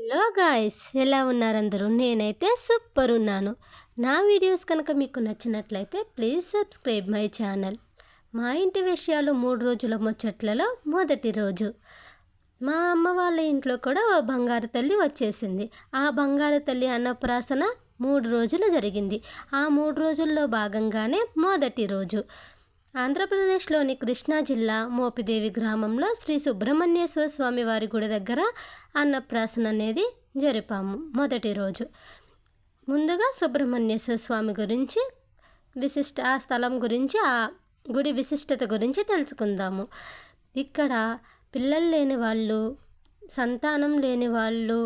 Hello guys, ఎలా ఉన్నారు అందరూ? నేనైతే సూపర్ ఉన్నాను. నా వీడియోస్ కనుక మీకు నచ్చినట్లయితే ప్లీజ్ సబ్స్క్రైబ్ మై ఛానల్. మా ఇంటి విషయాలు 3 రోజుల ముచ్చట్లలో మొదటి రోజు. మా అమ్మ వాళ్ళ ఇంట్లో కూడా ఓ బంగారు తల్లి వచ్చేసింది. ఆ బంగారు తల్లి అన్నప్రాసన 3 రోజులు జరిగింది. ఆ 3 రోజుల్లో భాగంగానే మొదటి రోజు ఆంధ్రప్రదేశ్లోని కృష్ణా జిల్లా మోపిదేవి గ్రామంలో శ్రీ సుబ్రహ్మణ్యేశ్వర స్వామి వారి గుడి దగ్గర అన్నప్రాసన అనేది జరిపాము. మొదటి రోజు ముందుగా సుబ్రహ్మణ్యేశ్వర స్వామి గురించి ఆ స్థలం గురించి, ఆ గుడి విశిష్టత గురించి తెలుసుకుందాము. ఇక్కడ పిల్లలు లేని వాళ్ళు, సంతానం లేని వాళ్ళు,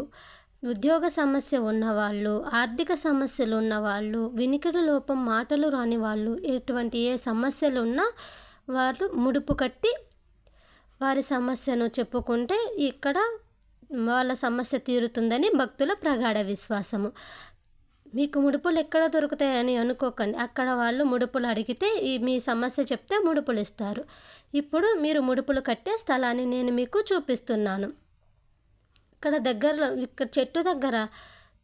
ఉద్యోగ సమస్య ఉన్నవాళ్ళు, ఆర్థిక సమస్యలు ఉన్నవాళ్ళు, వినికిడి లోపం, మాటలు రాని వాళ్ళు, ఎటువంటి ఏ సమస్యలు ఉన్నా వారు ముడుపు కట్టి వారి సమస్యను చెప్పుకుంటే ఇక్కడ వాళ్ళ సమస్య తీరుతుందని భక్తుల ప్రగాఢ విశ్వాసము. మీకు ముడుపులు ఎక్కడ దొరుకుతాయని అనుకోకండి. అక్కడ వాళ్ళు ముడుపులు అడిగితే మీ సమస్య చెప్తే ముడుపులు ఇస్తారు. ఇప్పుడు మీరు ముడుపులు కట్టే స్థలాన్ని నేను మీకు చూపిస్తున్నాను. ఇక్కడ చెట్టు దగ్గర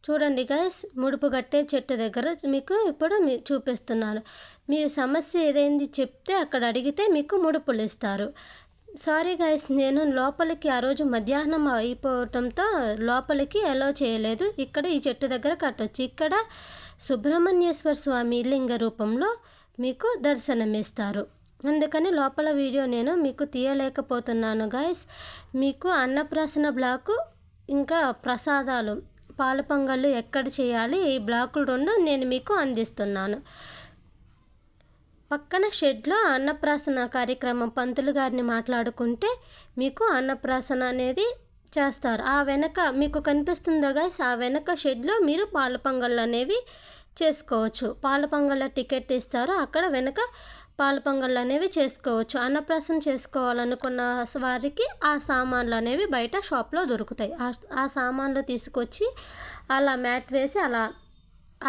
చూడండి గైస్, ముడుపు కట్టే చెట్టు దగ్గర మీకు ఇప్పుడు చూపిస్తున్నాను. మీ సమస్య ఏదైంది చెప్తే అక్కడ అడిగితే మీకు ముడుపులు ఇస్తారు. సారీ గైస్, నేను లోపలికి ఆ రోజు మధ్యాహ్నం అయిపోవటంతో లోపలికి అలో చేయలేదు. ఇక్కడ ఈ చెట్టు దగ్గర కట్టొచ్చు. ఇక్కడ సుబ్రహ్మణ్యేశ్వర స్వామి లింగ రూపంలో మీకు దర్శనమిస్తారు. అందుకని లోపల వీడియో నేను మీకు తీయలేకపోతున్నాను గైస్. మీకు అన్నప్రాసన బ్లాకు, ఇంకా ప్రసాదాలు, పాల పొంగళ్ళు ఎక్కడ చేయాలి, ఈ బ్లాకులు 2 నేను మీకు అందిస్తున్నాను. పక్కన షెడ్లో అన్నప్రాసన కార్యక్రమం పంతులు గారిని మాట్లాడుకుంటే మీకు అన్నప్రాసన అనేది చేస్తారు. ఆ వెనక మీకు కనిపిస్తుందా గైస్, ఆ వెనక షెడ్లో మీరు పాల పొంగళ్ళు అనేవి చేసుకోవచ్చు. పాల పొంగళ్ళ టికెట్ ఇస్తారు. అక్కడ వెనక పాల పొంగళ్ళు అనేవి చేసుకోవచ్చు. అన్నప్రాసన చేసుకోవాలనుకున్న వారికి ఆ సామాన్లు అనేవి బయట షాప్లో దొరుకుతాయి. ఆ సామాన్లు తీసుకొచ్చి అలా మ్యాట్ వేసి అలా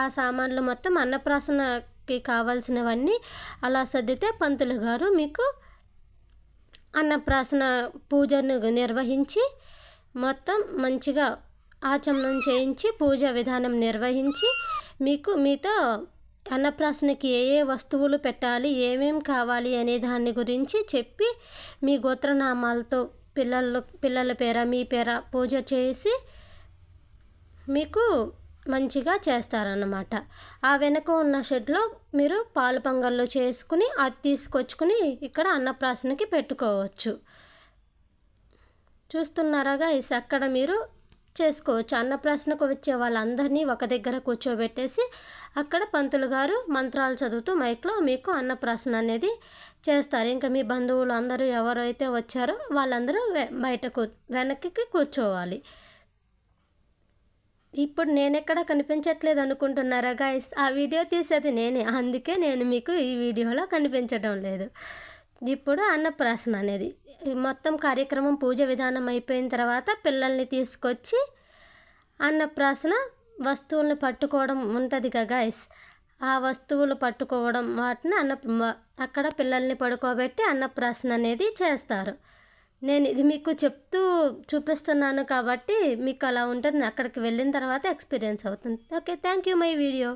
ఆ సామాన్లు మొత్తం అన్నప్రాసనకి కావాల్సినవన్నీ అలా సర్దితే పంతులు గారు మీకు అన్నప్రాసన పూజను నిర్వహించి మొత్తం మంచిగా ఆచమనం చేయించి పూజ విధానం నిర్వహించి మీతో అన్నప్రాసనకి ఏ వస్తువులు పెట్టాలి, ఏమేం కావాలి అనే దాని గురించి చెప్పి మీ గోత్రనామాలతో పిల్లల పేర మీ పేర పూజ చేసి మీకు మంచిగా చేస్తారన్నమాట. ఆ వెనక ఉన్న షెడ్లో మీరు పాల పొంగళ్ళు చేసుకుని అది తీసుకొచ్చుకుని ఇక్కడ అన్నప్రాసనకి పెట్టుకోవచ్చు. చూస్తున్నారా గైస్, అక్కడ మీరు చేసుకోవచ్చు. అన్నప్రాసనకు వచ్చే వాళ్ళందరినీ ఒక దగ్గర కూర్చోబెట్టేసి అక్కడ పంతులు గారు మంత్రాలు చదువుతూ మైక్లో మీకు అన్నప్రాసన అనేది చేస్తారు. ఇంకా మీ బంధువులు అందరూ ఎవరైతే వచ్చారో వాళ్ళందరూ వెనక్కి కూర్చోవాలి. ఇప్పుడు నేనెక్కడ కనిపించట్లేదు అనుకుంటున్నారా గైస్, ఆ వీడియో తీసేది నేనే, అందుకే నేను మీకు ఈ వీడియోలో కనిపించడం లేదు. ఇప్పుడు అన్నప్రాసన అనేది మొత్తం కార్యక్రమం పూజ విధానం అయిపోయిన తర్వాత పిల్లల్ని తీసుకొచ్చి అన్నప్రాసన వస్తువులను పట్టుకోవడం ఉంటుంది కదా గైస్, ఆ వస్తువులు పట్టుకోవడం వాటిని అక్కడ పిల్లల్ని పడుకోబెట్టి అన్నప్రాసన అనేది చేస్తారు. నేను ఇది మీకు చూపిస్తున్నాను కాబట్టి మీకు అలా ఉంటుంది. అక్కడికి వెళ్ళిన తర్వాత ఎక్స్పీరియన్స్ అవుతుంది. Okay, thank you my video.